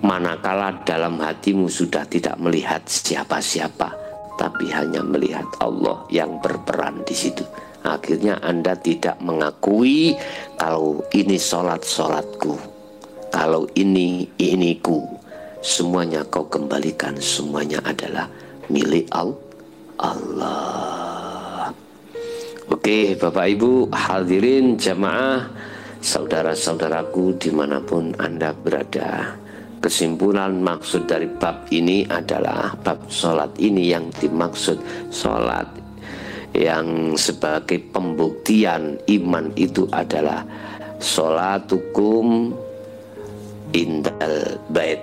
manakala dalam hatimu sudah tidak melihat siapa-siapa, tapi hanya melihat Allah yang berperan di situ. Akhirnya Anda tidak mengakui kalau ini sholat-sholatku, kalau ini iniku. Semuanya kau kembalikan, semuanya adalah milik Allah. Oke Bapak Ibu hadirin jamaah, saudara-saudaraku dimanapun Anda berada. Kesimpulan maksud dari bab ini adalah bab sholat ini yang dimaksud sholat yang sebagai pembuktian iman itu adalah sholatukum indal bait,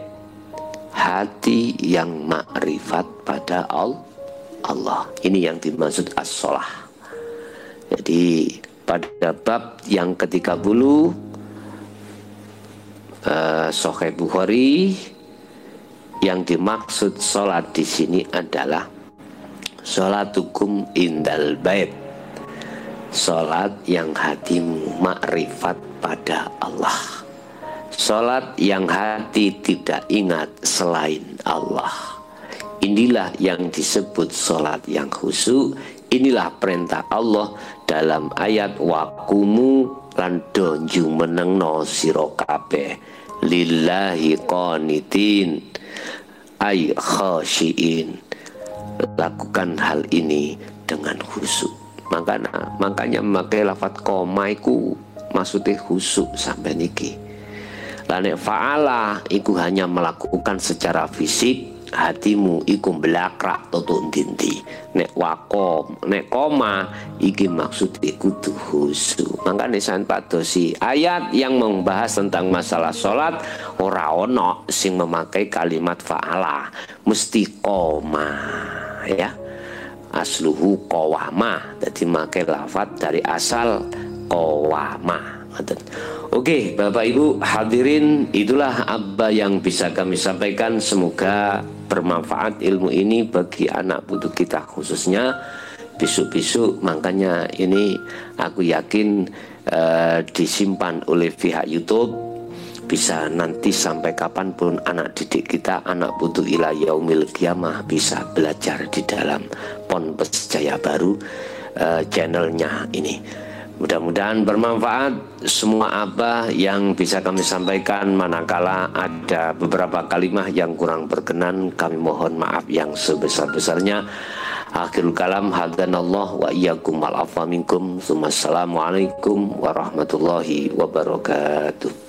hati yang makrifat pada Allah. Ini yang dimaksud as-sholah. Jadi pada bab yang ke-30 Sahih Bukhari, yang dimaksud sholat di sini adalah sholatukum indal bait, sholat yang hatimu makrifat pada Allah, sholat yang hati tidak ingat selain Allah. Inilah yang disebut sholat yang khusyuk. Inilah perintah Allah dalam ayat wakumu lan donju menengno sira kabeh lillahi qanitin ay khasyiin. Lakukan hal ini dengan khusyuk. Makanya memakai lafaz koma iku maksudnya khusyuk sampai niki. Lanek fa'ala iku hanya melakukan secara fisik, hatimu iku belakrak tutuk dinti. Nek wakom, nek koma iki maksud iku tuh khusyuk. Makanya sampeyan padosi ayat yang membahas tentang masalah sholat ora ono sing memakai kalimat fa'ala, mesti koma ya. Asluhu qawama, jadi makai lafaz dari asal qawama. Oke Bapak Ibu hadirin, itulah apa yang bisa kami sampaikan. Semoga bermanfaat ilmu ini bagi anak putu kita khususnya besok-besok. Makanya ini aku yakin disimpan oleh pihak YouTube, bisa nanti sampai kapanpun anak didik kita, anak putu ila yaumil qiyamah bisa belajar di dalam Ponpes Jaya Baru channelnya ini. Mudah-mudahan bermanfaat semua apa yang bisa kami sampaikan. Manakala ada beberapa kalimat yang kurang berkenan, kami mohon maaf yang sebesar-besarnya. Akhirul kalam hadanallah wa iyyakum wal afwa minkum. Assalamualaikum warahmatullahi wabarakatuh.